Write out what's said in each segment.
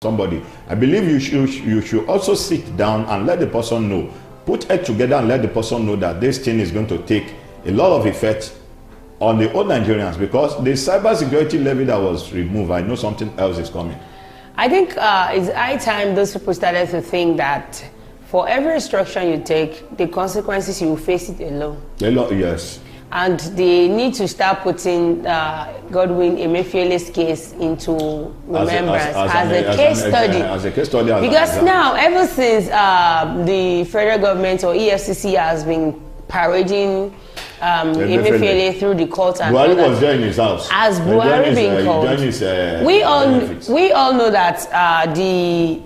somebody, I believe you should also sit down and let the person know, put it together and let the person know that this thing is going to take a lot of effect on the old Nigerians, because the cybersecurity levy that was removed, I know something else is coming. I think it's high time those people started to think that for every instruction you take, the consequences, you will face it alone. Yes. And they need to start putting Godwin Emefiele's case into remembrance as a case study. As a case study. Because now, ever since the federal government or EFCC has been parading Emefiele through the court, and Buhari was there in his house. As Buhari being called, we all know that the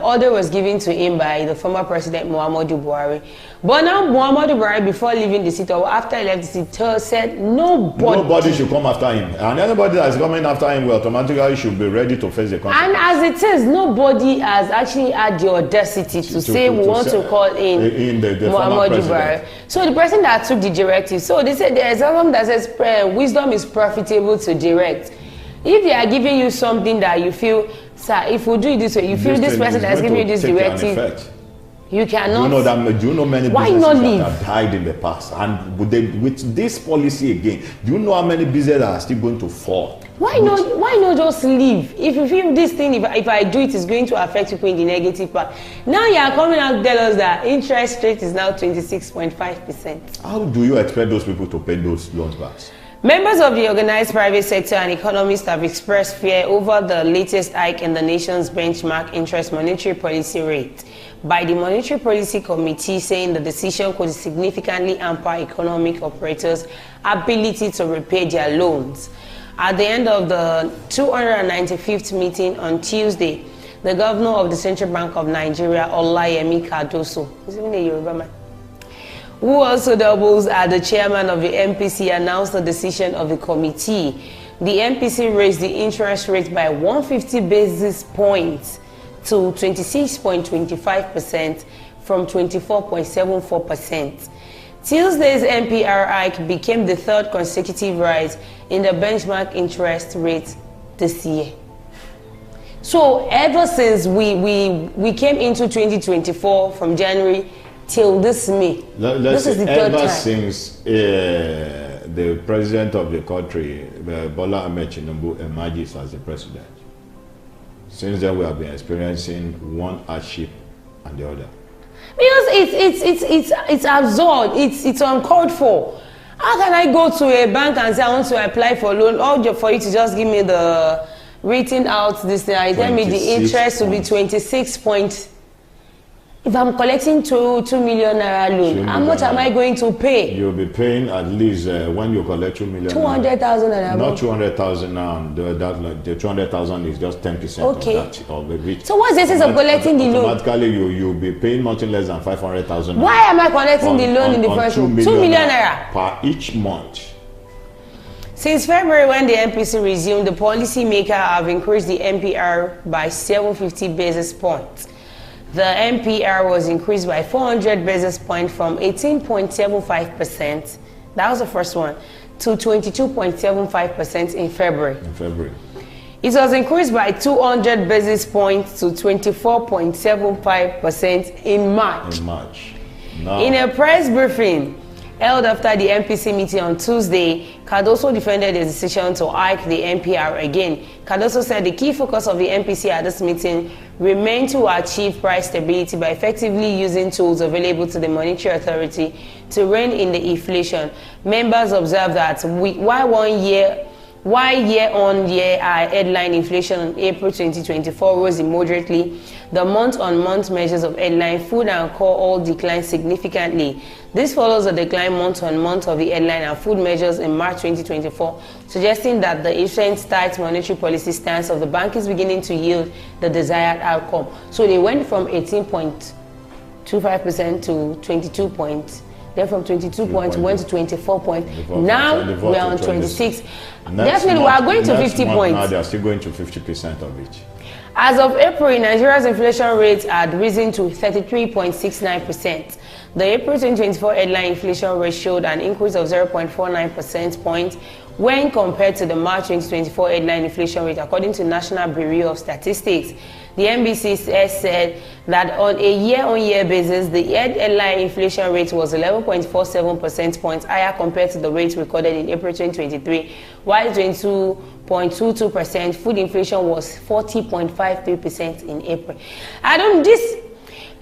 order was given to him by the former president Muhammadu Buhari. But now Muhammadu Buhari, before leaving the seat or after he left the seat, said nobody should come after him, and anybody that is coming after him will automatically should be ready to face the consequences. And as it is, nobody has actually had the audacity to say we want to call in the Muhammadu Buhari. So the person that took the directive, so they said there is something that says wisdom is profitable to direct. If they are giving you something that you feel, sir, if we do it this way, you feel this person that is giving you this directive, you cannot. Do you know many businesses that have died in the past? And with this policy again, do you know how many businesses are still going to fall? Why not just leave? If you feel this thing, if I do it, is going to affect people in the negative part. Now you are coming out to tell us that interest rate is now 26.5%. How do you expect those people to pay those loans back? Members of the organized private sector and economists have expressed fear over the latest hike in the nation's benchmark interest monetary policy rate by the Monetary Policy Committee, saying the decision could significantly hamper economic operators' ability to repay their loans. At the end of the 295th meeting on Tuesday, the governor of the Central Bank of Nigeria, Olayemi Cardoso, is even a Yoruba man, who also doubles as the chairman of the MPC, announced the decision of the committee. The MPC raised the interest rate by 150 basis points to 26.25% from 24.74%. Tuesday's MPR hike became the third consecutive rise in the benchmark interest rate this year. So ever since we came into 2024 from January till this May, this is the third time. Ever since the president of the country, Bola Ahmed Tinubu, emerges as the president, since then we have been experiencing one hardship and the other. Because it's absurd, it's uncalled for. How can I go to a bank and say I want to apply for a loan, or for you to just give me the written out this thing, I tell me the interest will be 26 point. If I'm collecting 2 million naira loan, how much am I going to pay? You'll be paying at least when you collect 2 million. 200,000 naira. Not 200,000 now. The 200,000 is just 10% okay. of that of the rich. So what's the essence of collecting the loan? Automatically, you'll be paying nothing less than 500,000. Why am I collecting the loan in the first place? 2 million naira per each month. Since February, when the MPC resumed, the policymaker have increased the MPR by 750 basis points. The MPR was increased by 400 basis points from 18.75%, that was the first one, to 22.75% in February. It was increased by 200 basis points to 24.75% in March. Now, in a press briefing held after the MPC meeting on Tuesday, Cardoso defended the decision to hike the MPR again. Cardoso said the key focus of the MPC at this meeting remained to achieve price stability by effectively using tools available to the Monetary Authority to rein in the inflation. Members observed that while year-on-year headline inflation in April 2024 rose immoderately, the month-on-month measures of headline food and core all declined significantly. This follows a decline month-on-month of the headline and food measures in March 2024, suggesting that the recent tight monetary policy stance of the bank is beginning to yield the desired outcome. So they went from 18.25% to 22 points. Then from 22 points went to 24 points. Now we are on 26. Definitely we are going to 50 points. Now they are still going to 50% of it. As of April, Nigeria's inflation rate had risen to 33.69%. The April 2024 headline inflation rate showed an increase of 0.49 percentage points, when compared to the March 2024 headline inflation rate, according to National Bureau of Statistics. The NBC has said that on a year-on-year basis, the headline inflation rate was 11.47 percentage points higher compared to the rate recorded in April 2023, while 22.22% food inflation was 40.53% in April.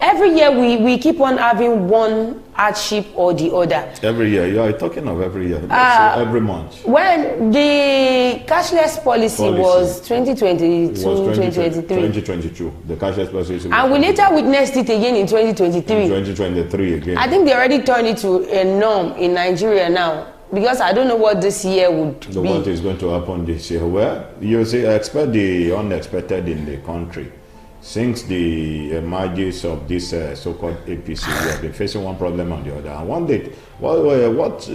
Every year we keep on having one hardship or the other. Every year, you are talking of every year, every month. When the cashless policy was 2022, 2022, the cashless policy. And we later witnessed it again in 2023. In 2023 again. I think they already turned it to a norm in Nigeria now. Because I don't know what this year would be. What is going to happen this year? Well, you see, I expect the unexpected in the country. Since the emergence of this so-called APC, we have been facing one problem on the other. And one day, what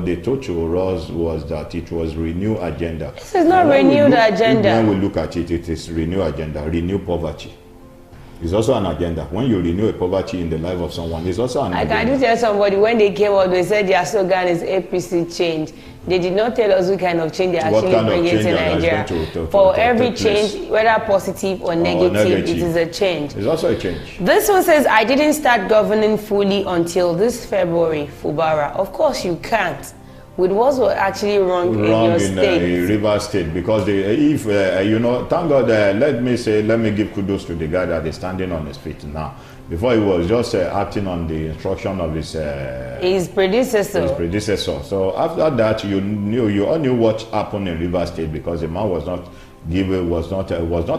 they told to us was that it was renew agenda. This is not renewed agenda. When we look at it, it is renew agenda, renew poverty. It's also an agenda. When you renew a poverty in the life of someone, it's also an agenda. I can tell somebody when they came out, they said their slogan is APC change. They did not tell us what kind of change they actually bring into Nigeria. For every change, whether positive or negative, it is a change. It's also a change. This one says, I didn't start governing fully until this February, Fubara. Of course you can't. With what was actually wrong in your state. Rivers State, because if thank God, let me give kudos to the guy that is standing on his feet now. Before he was just acting on the instruction of his predecessor. So after that, you all knew what happened in Rivers State, because the man was not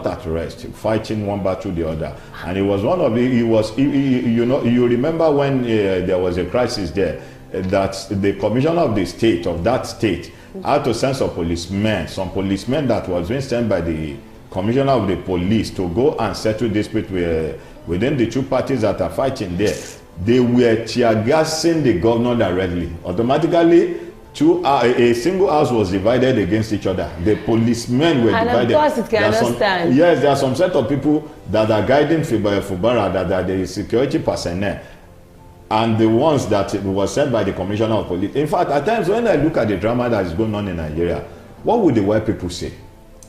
at rest, fighting one battle the other, and it was one of the. You remember when there was a crisis there, that the commissioner of the state, of that state, had to send some policemen that was being sent by the commissioner of the police to go and settle dispute within the two parties that are fighting there. They were tear gassing the governor directly. Automatically, a single house was divided against each other. The policemen were divided. And of course it cannot stand. Yes, there are some set of people that are guiding Fubara, that are the security personnel, and the ones that were sent by the commissioner of police. In fact, at times when I look at the drama that is going on in Nigeria, what would the white people say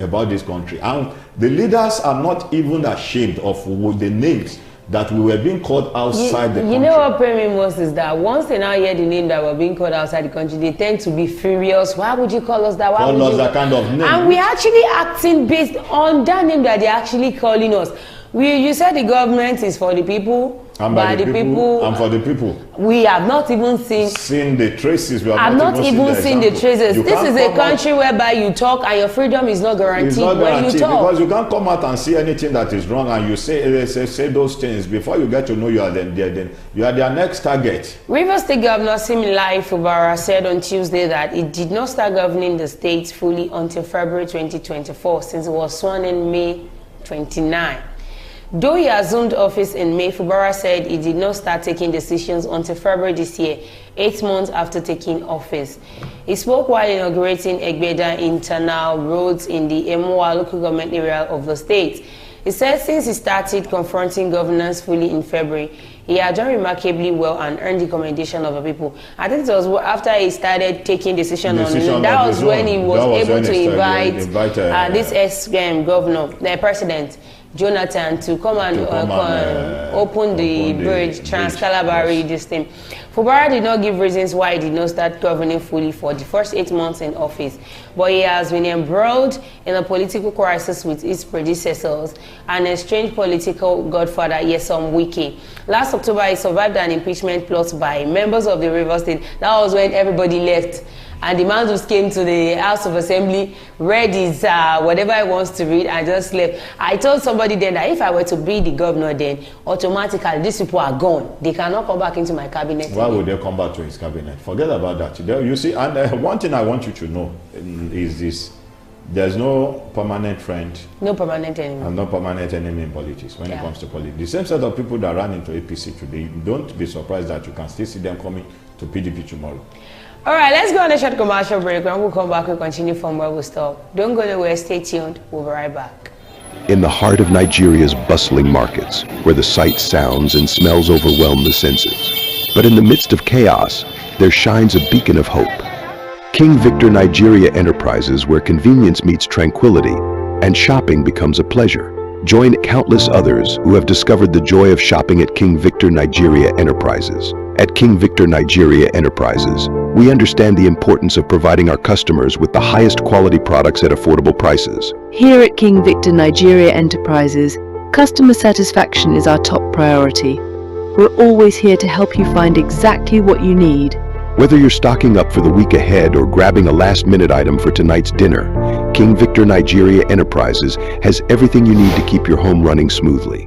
about this country? And the leaders are not even ashamed of the names that we were being called outside the country. You know what pains me most is that once they now hear the name that we're being called outside the country, they tend to be furious. Why would you call us that? Why call us that kind of name? And we're actually acting based on that name that they're actually calling us. You said the government is for the people, and by the people, and for the people. We have not even seen the traces. We have not even seen the traces. This is a country whereby you talk and your freedom is not guaranteed. It's not when you talk. Because you can't come out and see anything that is wrong, and you say those things before you get to know you are their next target. Rivers State Governor Siminalayi Fubara said on Tuesday that it did not start governing the state fully until February 2024, since it was sworn in May 29. Though he assumed office in May, Fubara said he did not start taking decisions until February this year, 8 months after taking office. He spoke while inaugurating Egbeda internal roads in the Emowa local government area of the state. He said since he started confronting governance fully in February, he had done remarkably well and earned the commendation of the people. I think it was after he started taking decision on it. That was when he was able to invite this ex-governor, the president, Jonathan, to come and open the bridge, Trans-Calabari, this thing. Fubara did not give reasons why he did not start governing fully for the first 8 months in office, but he has been embroiled in a political crisis with his predecessors and a strange political godfather, Nyesom Wike. Last October, he survived an impeachment plot by members of the Rivers State. That was when everybody left. And the man just came to the House of Assembly, read his whatever he wants to read, and just left. I told somebody then that if I were to be the governor then, automatically these people are gone. They cannot come back into my cabinet. Why would they come back to his cabinet? Forget about that. You see, and one thing I want you to know is this. There's no permanent friend. No permanent enemy. And no permanent enemy in politics when it comes to politics. The same set of people that ran into APC today, don't be surprised that you can still see them coming to PDP tomorrow. All right, let's go on a short commercial break. When we'll come back, we'll continue from where we stop. Don't go nowhere, stay tuned. We'll be right back. In the heart of Nigeria's bustling markets, where the sights, sounds, and smells overwhelm the senses. But in the midst of chaos, there shines a beacon of hope. King Victor Nigeria Enterprises, where convenience meets tranquility and shopping becomes a pleasure. Join countless others who have discovered the joy of shopping at King Victor Nigeria Enterprises. At King Victor Nigeria Enterprises, we understand the importance of providing our customers with the highest quality products at affordable prices. Here at King Victor Nigeria Enterprises, customer satisfaction is our top priority. We're always here to help you find exactly what you need. Whether you're stocking up for the week ahead or grabbing a last-minute item for tonight's dinner, King Victor Nigeria Enterprises has everything you need to keep your home running smoothly.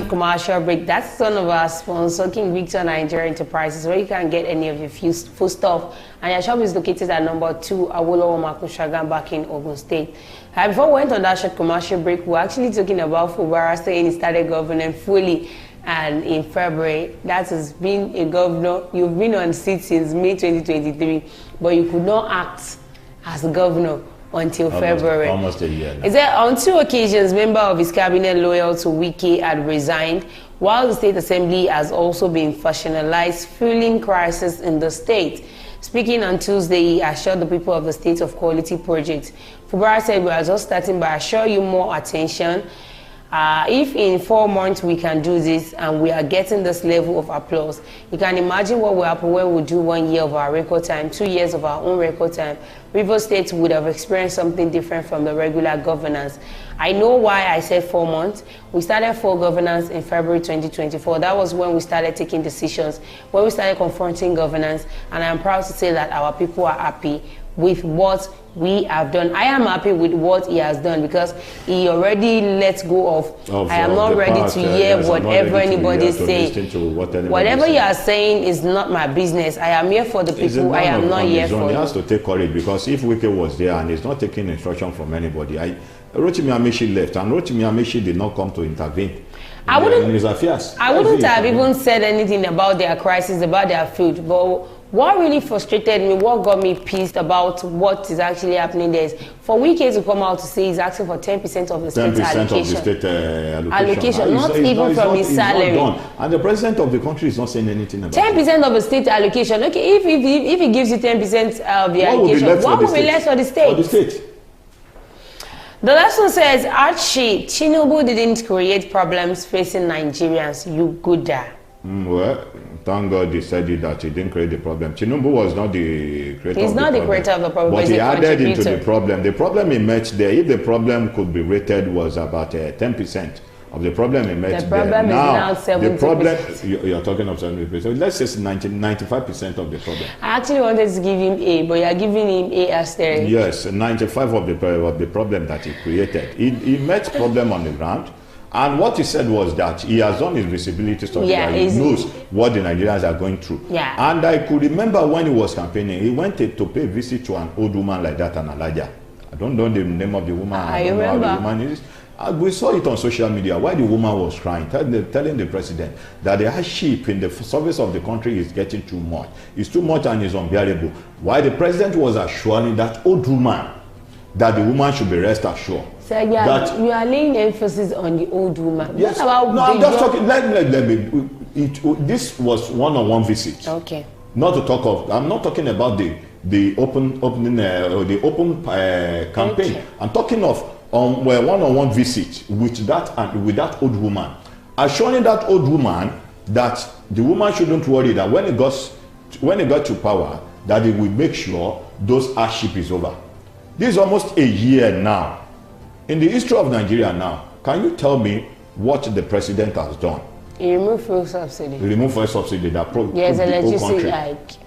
Commercial break. That's one of our sponsors, King Victor Nigeria Enterprises, where you can get any of your food stuff. And your shop is located at number 2 Awolowo Makunshagan back in Ogun State. Before we went on that short commercial break, we're actually talking about Fubara saying he started governing fully. And in February, that has been a governor. You've been on seat since May 2023, but you could not act as governor until February. Almost a year now. Is that on 2 occasions, member of his cabinet loyal to Wike had resigned, while the State Assembly has also been factionalized, fueling crisis in the state. Speaking on Tuesday, he assured the people of the State of Quality Project. Fubara said, we are just starting, but I assure you more attention. If in 4 months we can do this and we are getting this level of applause, you can imagine what will happen when we do 1 year of our record time, 2 years of our own record time. Rivers State would have experienced something different from the regular governance. I know why I said 4 months. We started full governance in February 2024. That was when we started taking decisions, when we started confronting governance, and I'm proud to say that our people are happy with what we have done. I am happy with what he has done because he already let go of I am not ready to hear whatever anybody is saying. Whatever you are saying is not my business. I am here for the people. I am not here for you. He has to take courage, because if Wike was there and he's not taking instruction from anybody, Rotimi Amaechi left, and Rotimi Amaechi did not come to intervene in his affairs. I wouldn't have even said anything about their crisis, about their food, but what really frustrated me, what got me pissed about what is actually happening there is for Wike to come out to say he's asking for 10% of the state allocation. 10% of the state allocation, not even from his salary. And the president of the country is not saying anything about 10% of the state allocation. Okay, if he gives you 10% of the allocation, what will be left for the state? For the state. The lesson says, Archie, Tinubu didn't create problems facing Nigerians. You good there. Well, thank God he said it, that he didn't create the problem. Tinubu was not the creator of the problem. He's not the creator of the problem, but he added into the problem. The problem he met there, if the problem could be rated, was about 10% of the problem he met there. The problem is now 70%. The problem, you're talking of 70%. Let's say 95% of the problem. I actually wanted to give him A, but you're giving him A as there. Yes, 95% of the problem that he created. He met problem on the ground. And what he said was that he has done his visibility study, that he knows what the Nigerians are going through. Yeah. And I could remember when he was campaigning, he went to pay a visit to an old woman like that, an Alaja. I don't know the name of the woman. I don't remember. know how the woman is. We saw it on social media why the woman was crying, telling the president that the hardship in the service of the country is getting too much. It's too much and it's unbearable. Why the president was assuring that old woman that the woman should be rest assured. So you are laying emphasis on the old woman. Yes. What about I'm just talking. Let me. This was one-on-one visit. Okay. Not to talk of. I'm not talking about the open campaign. Okay. I'm talking of one-on-one visit with that old woman, assuring that old woman that the woman shouldn't worry, that when it got to power, that it will make sure those hardship is over. This is almost a year now. In the history of Nigeria now, can you tell me what the president has done? He removed fuel subsidy. He removed fuel subsidy that yes, the whole country.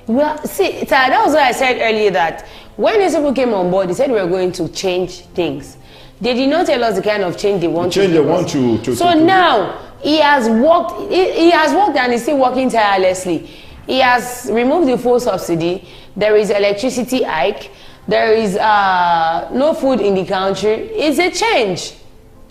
Well, see, that was what I said earlier, that when these people came on board, they said we were going to change things. They did not tell us the kind of change they want to. So now, He has worked. He has worked and is still working tirelessly. He has removed the fuel subsidy. There is electricity hike. There is no food in the country. It's a change.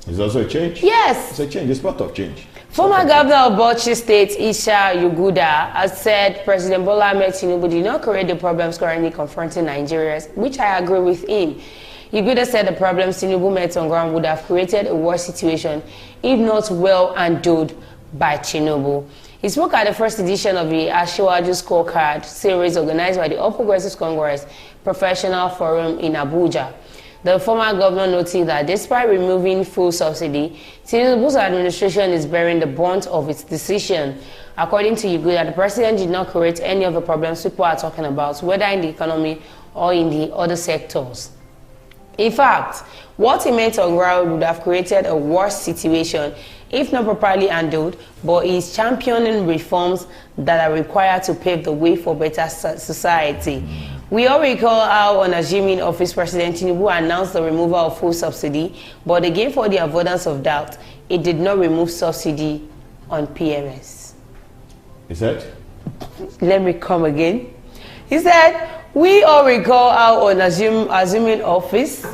It's also a change? Yes. It's a change. It's part of change. Former Governor of Bauchi State, Isa Yuguda, has said President Bola Ahmed Tinubu did not create the problems currently confronting Nigerians, which I agree with him. Yuguda said the problems Tinubu met on ground would have created a worse situation if not well handled by Tinubu. He spoke at the first edition of the Asiwaju Scorecard series organized by the All Progressives Congress Professional Forum in Abuja. The former governor noted that despite removing fuel subsidy, Tinubu's administration is bearing the brunt of its decision. According to Yuguda, the president did not create any of the problems people are talking about, whether in the economy or in the other sectors. In fact, what he meant on ground would have created a worse situation if not properly handled, but he is championing reforms that are required to pave the way for better society. We all recall how, on assuming office, President Tinubu announced the removal of fuel subsidy, but again, for the avoidance of doubt, it did not remove subsidy on PMS. He said? Let me come again. He said, we all recall how, on assuming office,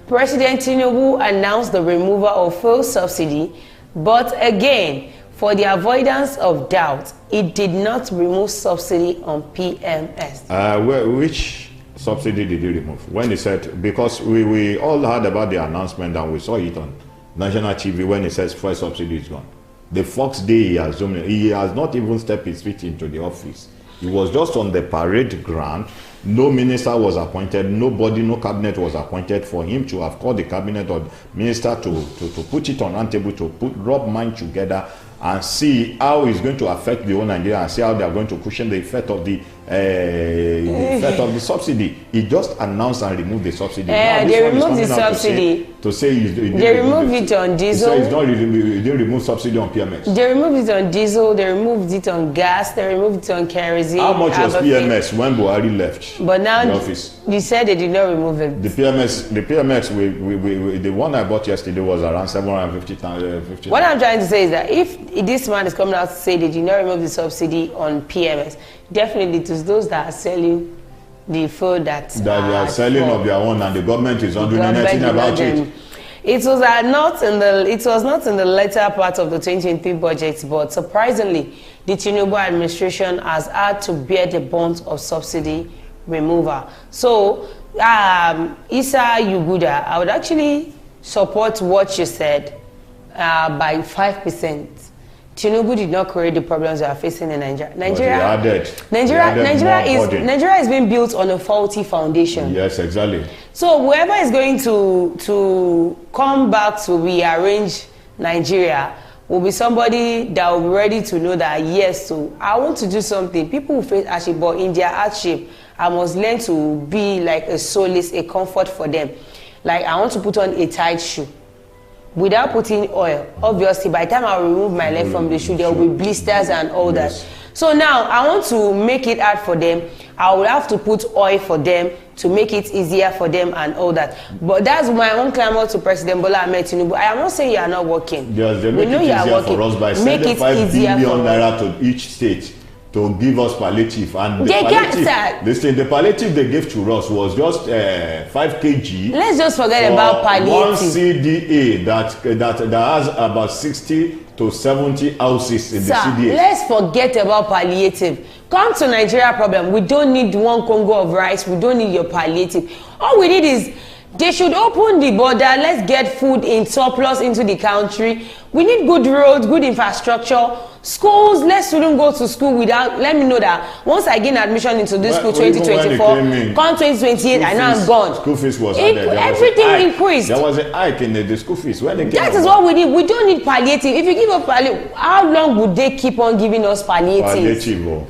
President Tinubu announced the removal of fuel subsidy, but again, for the avoidance of doubt, it did not remove subsidy on PMS. Which subsidy did he remove? When he said, because we all heard about the announcement and we saw it on national TV when he says fuel subsidy is gone. The first day he assumed, he has not even stepped his feet into the office. He was just on the parade ground. No minister was appointed, nobody, no cabinet was appointed for him to have called the cabinet or minister to put it on one table, to rub mind together and see how it's going to affect the whole Nigeria and see how they are going to cushion the effect of the subsidy. He just announced and removed the subsidy. They removed the subsidy. To say they removed it on diesel. He didn't remove subsidy on PMS. They removed it on diesel. They removed it on gas. They removed it on kerosene. How much was PMS when Buhari left but now the office? You said they did not remove it. The PMS, the one I bought yesterday was around 750,000. What I'm trying to say is that if this man is coming out to say they did not remove the subsidy on PMS, definitely to those that are selling the food that they are selling of their own, and the government is not doing anything about it. It was not in the latter part of the 2023 budget, but surprisingly, the Tinubu administration has had to bear the brunt of subsidy removal. So, Isa Yuguda, I would actually support what you said by 5%. Tinubu did not create the problems we are facing in Nigeria. Nigeria is being built on a faulty foundation. Yes, exactly. So whoever is going to come back to rearrange Nigeria will be somebody that will be ready to know that, yes, so I want to do something. People will face hardship, but in their hardship, I must learn to be like a solace, a comfort for them. Like I want to put on a tight shoe. Without putting oil, obviously, by the time I remove my leg from the shoe, there will be blisters and all that. So now, I want to make it hard for them. I will have to put oil for them to make it easier for them and all that. But that's my own clamor to President Bola Ahmed Tinubu. I am not saying you are not working. Yes, they make it easier for us by sending 5 billion naira to each state to give us palliative, and the palliative they gave to us was just 5 kg. Let's just forget about palliative. One CDA that has about 60 to 70 houses in the CDA. Let's forget about palliative. Come to Nigeria problem. We don't need 1 Congo of rice. We don't need your palliative. All we need is they should open the border. Let's get food in surplus into the country. We need good roads, good infrastructure. Schools, let students go to school without, let me know that once I gain admission into this school 2024, come 2028, I know I'm gone. School fees was added. Everything increased. There was a hike in the school fees. When that is what we need. We don't need palliative. If you give us palliative, how long would they keep on giving us palliative?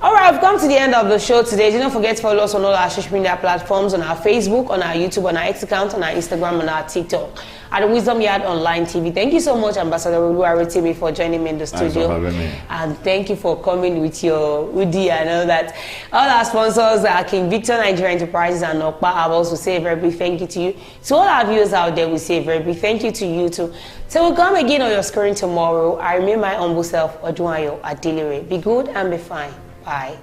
All right, I've come to the end of the show today. Do not forget to follow us on all our social media platforms, on our Facebook, on our YouTube, on our X account, on our Instagram, on our TikTok, at the Wisdom Yard Online TV. Thank you so much, Ambassador Oluwarotimi, for joining me in the studio. Thanks for having me. And thank you for coming with your Udi and all that. All our sponsors are King Victor Nigeria Enterprises and Okpa. I will also say a very big thank you to you. To all our viewers out there, we say a very big thank you to you too. Till we come again on your screen tomorrow, I remain my humble self, Odunayo Adelere. Be good and be fine. Bye.